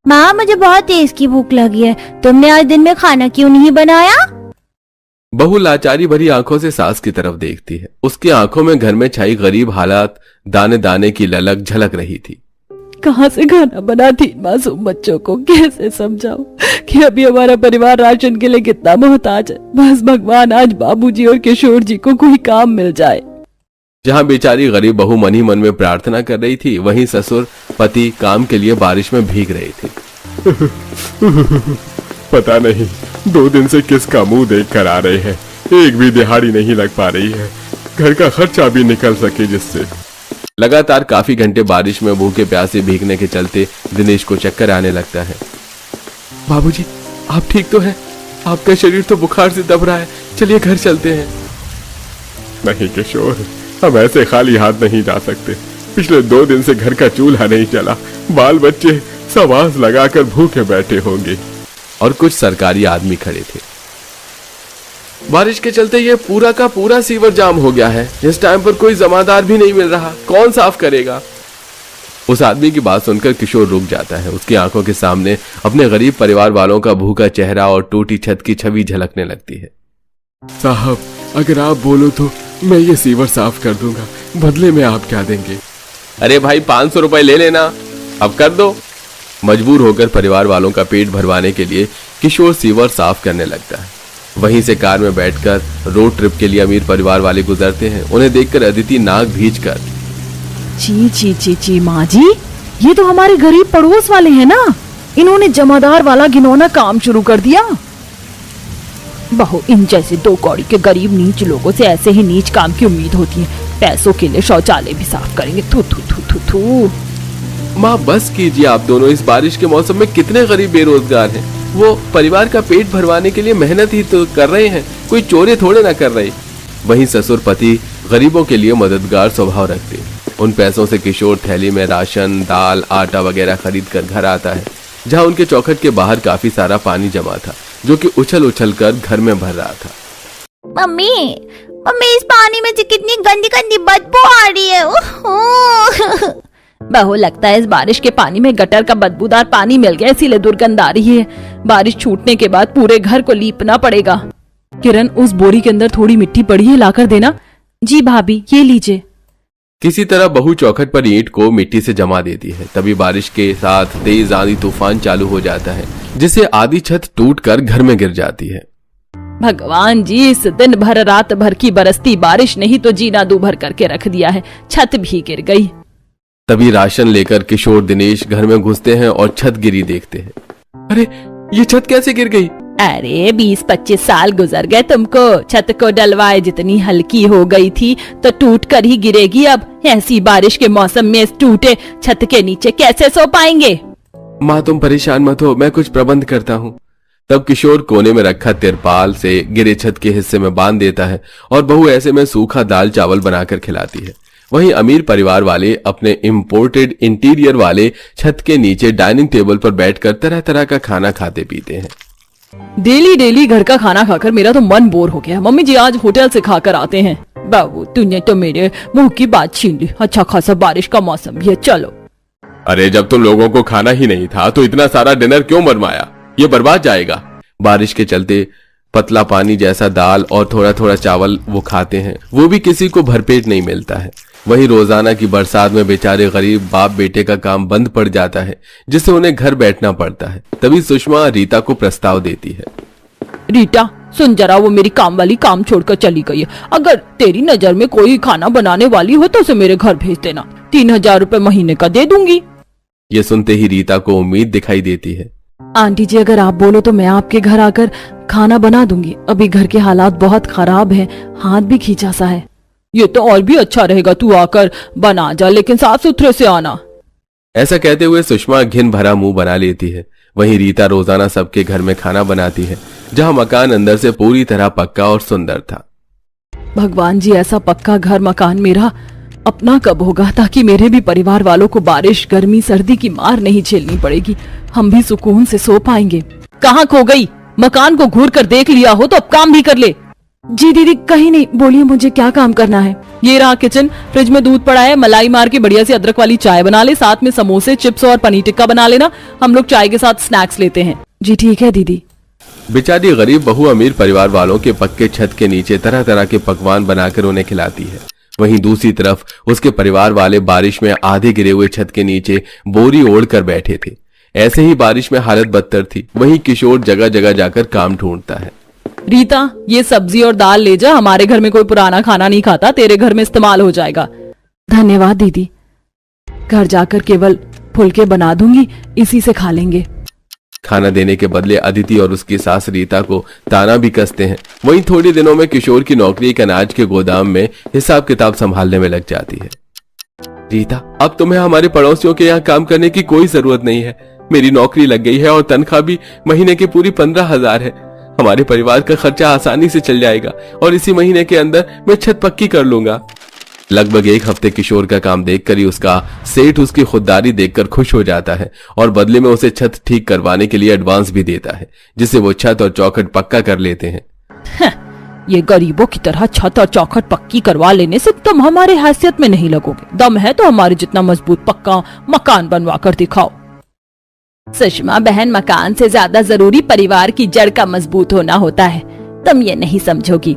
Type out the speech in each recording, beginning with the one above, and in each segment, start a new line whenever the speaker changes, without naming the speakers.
माँ मुझे बहुत तेज की भूख लगी है, तुमने आज दिन में खाना क्यों नहीं बनाया?
बहू लाचारी भरी आंखों से सास की तरफ देखती है। उसकी आंखों में घर में छाई गरीब हालात, दाने दाने की ललक झलक रही थी।
कहाँ से खाना बनाती मासूम बच्चों को कैसे समझाऊं कि अभी हमारा परिवार राशन के लिए कितना मोहताज है। बस भगवान आज बाबूजी और किशोर जी को कोई काम मिल जाए।
जहाँ बेचारी गरीब बहू मन ही मन में प्रार्थना कर रही थी, वहीं ससुर पति काम के लिए बारिश में भीग रहे थे।
पता नहीं 2 दिन से किसका मुंह देख कर आ रहे हैं, एक भी दिहाड़ी नहीं लग पा रही है, घर का खर्चा भी निकल सके जिससे।
लगातार काफी घंटे बारिश में भूखे प्यासे भीगने के चलते दिनेश को चक्कर आने लगता है। बाबूजी, आप ठीक तो हैं? आपका शरीर तो बुखार से दब रहा है, चलिए घर चलते हैं।
नहीं किशोर, हम ऐसे खाली हाथ नहीं जा सकते। पिछले 2 दिन से घर का चूल्हा नहीं चला, बाल बच्चे सब आस लगाकर भूखे बैठे होंगे।
और कुछ सरकारी आदमी खड़े थे। बारिश के चलते ये पूरा का पूरा सीवर जाम हो गया है। इस टाइम पर कोई जमादार भी नहीं मिल रहा, कौन साफ करेगा? उस आदमी की बात सुनकर किशोर रुक जाता है। उसकी आंखों के सामने अपने गरीब परिवार वालों का भूखा चेहरा और टूटी छत की छवि झलकने लगती है।
साहब, अगर आप बोलो तो मैं ये सीवर साफ कर दूंगा, बदले में आप क्या देंगे?
अरे भाई 500 रुपए ले लेना, अब कर दो। मजबूर होकर परिवार वालों का पेट भरवाने के लिए किशोर सीवर साफ करने लगता है। वहीं से कार में बैठकर रोड ट्रिप के लिए अमीर परिवार वाले गुजरते हैं। उन्हें देखकर अदिति नाक भींचकर,
ची ची ची ची माँ जी, ये तो हमारे गरीब पड़ोस वाले हैं ना, इन्होंने जमादार वाला घिनौना काम शुरू कर दिया। बहू, इन जैसे 2 कौड़ी के गरीब नीच लोगों से ऐसे ही नीच काम की उम्मीद होती है। पैसों के लिए शौचालय भी साफ करेंगे। थू थू थू थू थू।
माँ बस कीजिए, आप दोनों इस बारिश के मौसम में कितने गरीब बेरोजगार हैं। वो परिवार का पेट भरवाने के लिए मेहनत ही तो कर रहे हैं, कोई चोरी थोड़े ना कर रहे। वहीं ससुर पति गरीबों के लिए मददगार स्वभाव रखते। उन पैसों से किशोर थैली में राशन, दाल, आटा वगैरह खरीद कर घर आता है, जहाँ उनके चौखट के बाहर काफी सारा पानी जमा था, जो कि उछल उछल कर घर में भर रहा था।
मम्मी मम्मी, इस पानी में से कितनी गंदी गंदी बदबू आ रही है।
बहू, लगता है इस बारिश के पानी में गटर का बदबूदार पानी मिल गया, इसीलिए दुर्गंध आ रही है। बारिश छूटने के बाद पूरे घर को लीपना पड़ेगा। किरण, उस बोरी के अंदर थोड़ी मिट्टी पड़ी है, लाकर देना। जी भाभी, ये लीजिए।
किसी तरह बहू चौखट पर ईंट को मिट्टी से जमा देती है। तभी बारिश के साथ तेज आंधी तूफान चालू हो जाता है, जिससे आधी छत टूटकर घर में गिर जाती है।
भगवान जी, इस दिन भर रात भर की बरसती बारिश ने ही तो जीना दूभर करके रख दिया है, छत भी गिर गई।
तभी राशन लेकर किशोर दिनेश घर में घुसते हैं और छत गिरी देखते हैं। अरे, ये छत कैसे गिर गई?
अरे 20-25 साल गुजर गए तुमको, छत को डलवाए जितनी हल्की हो गई थी तो टूट कर ही गिरेगी। अब ऐसी बारिश के मौसम में इस टूटे छत के नीचे कैसे सो पाएंगे?
माँ तुम परेशान मत हो, मैं कुछ प्रबंध करता हूँ। तब किशोर कोने में रखा तिरपाल से गिरे छत के हिस्से में बांध देता है और बहू ऐसे में सूखा दाल चावल बनाकर खिलाती है। वहीं अमीर परिवार वाले अपने इम्पोर्टेड इंटीरियर वाले छत के नीचे डाइनिंग टेबल पर बैठकर तरह तरह का खाना खाते पीते हैं।
डेली डेली घर का खाना खाकर मेरा तो मन बोर हो गया। मम्मी जी, आज होटल से खाकर आते हैं। बाबू, तूने तो मेरे मुंह की बात छीन ली। अच्छा खासा बारिश का मौसम भी है, चलो।
अरे, जब तुम लोगों को खाना ही नहीं था तो इतना सारा डिनर क्यों बनवाया? ये बर्बाद जाएगा। बारिश के चलते पतला पानी जैसा दाल और थोड़ा थोड़ा चावल वो खाते हैं, वो भी किसी को भरपेट नहीं मिलता है। वहीं रोजाना की बरसात में बेचारे गरीब बाप बेटे का काम बंद पड़ जाता है, जिससे उन्हें घर बैठना पड़ता है। तभी सुषमा रीता को प्रस्ताव देती है।
रीटा, सुन जरा, वो मेरी काम वाली काम छोड़कर चली गई है। अगर तेरी नजर में कोई खाना बनाने वाली हो तो उसे मेरे घर भेज देना। 3000 रुपए महीने का दे दूंगी।
ये सुनते ही रीता को उम्मीद दिखाई देती है।
आंटी जी, अगर आप बोलो तो मैं आपके घर आकर खाना बना दूंगी। अभी घर के हालात बहुत खराब हैं, हाथ भी खींचा सा है। ये तो और भी अच्छा रहेगा, तू आकर बना जा, लेकिन साफ सुथरे से आना।
ऐसा कहते हुए सुषमा घिन भरा मुंह बना लेती है। वहीं रीता रोजाना सबके घर में खाना बनाती है, जहां मकान अंदर से पूरी तरह पक्का और सुंदर था।
भगवान जी, ऐसा पक्का घर मकान मेरा अपना कब होगा, ताकि मेरे भी परिवार वालों को बारिश, गर्मी, सर्दी की मार नहीं झेलनी पड़ेगी। हम भी सुकून से सो पाएंगे। कहाँ खो गई? मकान को घूर कर देख लिया हो तो अब काम भी कर ले। जी दीदी कहीं नहीं, बोलिए मुझे क्या काम करना है। ये रहा किचन, फ्रिज में दूध पड़ा है, मलाई मार के बढ़िया सी अदरक वाली चाय बना ले, साथ में समोसे, चिप्स और पनीर टिक्का बना लेना। हम लोग चाय के साथ स्नैक्स लेते हैं। जी ठीक है दीदी।
बेचारी गरीब बहू अमीर परिवार वालों के पक्के छत के नीचे तरह तरह के पकवान बनाकर उन्हें खिलाती है। वहीं दूसरी तरफ उसके परिवार वाले बारिश में आधे गिरे हुए छत के नीचे बोरी ओढ़ कर बैठे थे। ऐसे ही बारिश में हालत बदतर थी। वहीं किशोर जगह जगह जाकर काम ढूंढता है।
रीता, ये सब्जी और दाल ले जा, हमारे घर में कोई पुराना खाना नहीं खाता, तेरे घर में इस्तेमाल हो जाएगा। धन्यवाद दीदी, घर जाकर केवल फुलके बना दूंगी, इसी से खा लेंगे।
खाना देने के बदले अदिति और उसकी सास रीता को ताना भी कसते हैं। वहीं थोड़ी दिनों में किशोर की नौकरी एक अनाज के गोदाम में हिसाब किताब संभालने में लग जाती है। रीता, अब तुम्हें हमारे पड़ोसियों के यहाँ काम करने की कोई जरूरत नहीं है। मेरी नौकरी लग गई है और तनख्वाह भी महीने की पूरी 15,000 है। हमारे परिवार का खर्चा आसानी से चल जाएगा और इसी महीने के अंदर मैं छत पक्की कर लूंगा। लगभग एक हफ्ते किशोर का काम देखकर ही उसका सेठ उसकी खुददारी देखकर खुश हो जाता है और बदले में उसे छत ठीक करवाने के लिए एडवांस भी देता है, जिससे वो छत और चौखट पक्का कर लेते हैं।
ये गरीबों की तरह छत और चौखट पक्की करवा लेने से तुम हमारे हैसियत में नहीं लगोगे। दम है तो हमारे जितना मजबूत पक्का मकान बनवा कर दिखाओ। सुषमा बहन, मकान से ज्यादा जरूरी परिवार की जड़ का मजबूत होना होता है, तुम ये नहीं समझोगी।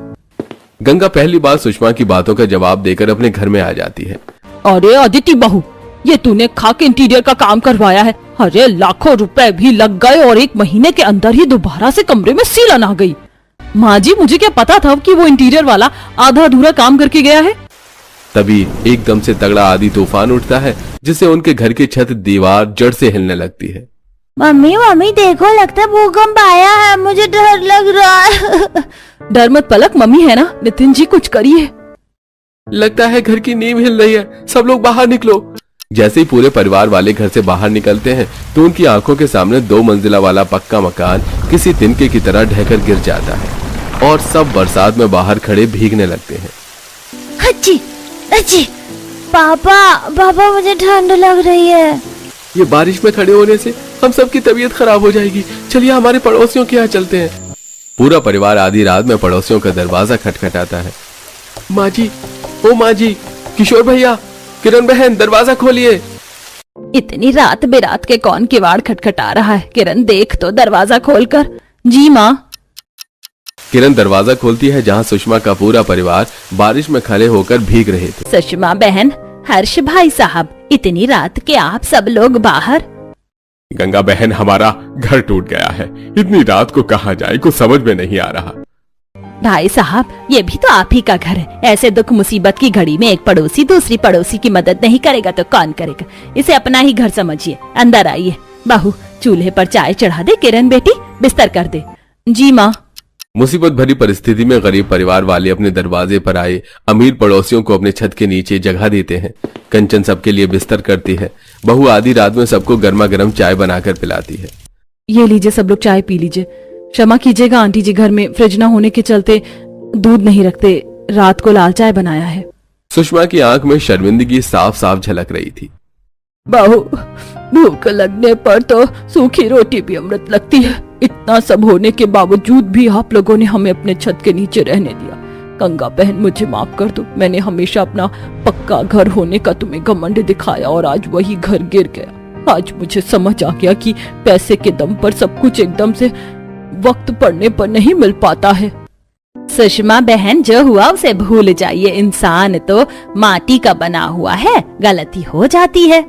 गंगा पहली बार सुषमा की बातों का जवाब देकर अपने घर में आ जाती है।
अरे अदिति बहू, ये तूने खा के इंटीरियर का काम करवाया है। अरे लाखों रुपए भी लग गए और 1 महीने के अंदर ही दोबारा से कमरे में सीलन आ गई। माँ जी, मुझे क्या पता था कि वो इंटीरियर वाला आधा अधूरा काम करके गया है।
तभी एकदम से तगड़ा आंधी तूफान उठता है, जिससे उनके घर की छत दीवार जड़ से हिलने लगती है।
मम्मी मम्मी देखो, लगता है भूकंप आया है, मुझे डर लग रहा है।
डर मत पलक, मम्मी है ना। नितिन जी कुछ करिए।
लगता है घर की नींव हिल रही है, सब लोग बाहर निकलो। जैसे ही पूरे परिवार वाले घर से बाहर निकलते हैं तो उनकी आंखों के सामने 2 मंजिला वाला पक्का मकान किसी तिनके की तरह ढहकर गिर जाता है और सब बरसात में बाहर खड़े भीगने लगते हैं।
अच्छी अच्छी, पापा मुझे ठंड लग रही है।
ये बारिश में खड़े होने से हम सबकी तबीयत खराब हो जाएगी, चलिए हमारे पड़ोसियों के यहाँ चलते हैं। पूरा परिवार आधी रात में पड़ोसियों का दरवाजा खटखटाता है। माँ जी, ओ माँ जी, किशोर भैया, किरण बहन, दरवाजा खोलिए।
इतनी रात बेरात के कौन किवाड़ खटखटा रहा है? किरण देख तो दरवाजा खोलकर। जी माँ।
किरण दरवाजा खोलती है जहाँ सुषमा का पूरा परिवार बारिश में खड़े होकर भीग रहे थे।
सुषमा बहन, हर्ष भाई साहब, इतनी रात के आप सब लोग बाहर?
गंगा बहन, हमारा घर टूट गया है, इतनी रात को कहाँ जाए, कुछ समझ में नहीं आ रहा।
भाई साहब, ये भी तो आप ही का घर है। ऐसे दुख मुसीबत की घड़ी में एक पड़ोसी दूसरी पड़ोसी की मदद नहीं करेगा तो कौन करेगा? इसे अपना ही घर समझिए। अंदर आइए। बहू, चूल्हे पर चाय चढ़ा दे। किरण बेटी, बिस्तर कर दे। जी माँ।
मुसीबत भरी परिस्थिति में गरीब परिवार वाले अपने दरवाजे पर आए अमीर पड़ोसियों को अपने छत के नीचे जगह देते हैं। कंचन सबके लिए बिस्तर करती है। बहू आधी रात में सबको गर्मा गर्म चाय बनाकर पिलाती है।
ये लीजिए, सब लोग चाय पी लीजिए। क्षमा कीजिएगा आंटी जी, घर में फ्रिज न होने के चलते दूध नहीं रखते, रात को लाल चाय बनाया है।
सुषमा की आंख में शर्मिंदगी साफ साफ झलक रही थी।
बहू, भूख लगने पर तो सूखी रोटी भी अमृत लगती है। इतना सब होने के बावजूद भी आप लोगों ने हमें अपने छत के नीचे रहने दिया। गंगा बहन, मुझे माफ कर दो। मैंने हमेशा अपना पक्का घर होने का तुम्हें घमंड दिखाया और आज वही घर गिर गया। आज मुझे समझ आ गया कि पैसे के दम पर सब कुछ एकदम से वक्त पड़ने पर नहीं मिल पाता है। सुषमा बहन, जो हुआ उसे भूल जाइए। इंसान तो माटी का बना हुआ है, गलती हो जाती है।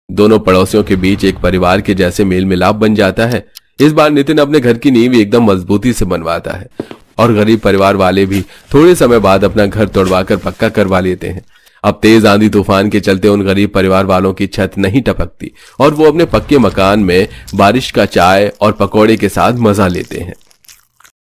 दोनों पड़ोसियों के बीच एक परिवार के जैसे मेल मिलाप बन जाता है। इस बार नितिन अपने घर की नींव एकदम मजबूती से बनवाता है और गरीब परिवार वाले भी थोड़े समय बाद अपना घर तोड़वाकर पक्का करवा लेते हैं। अब तेज आंधी तूफान के चलते उन गरीब परिवार वालों की छत नहीं टपकती और वो अपने पक्के मकान में बारिश का चाय और पकौड़े के साथ मजा लेते हैं।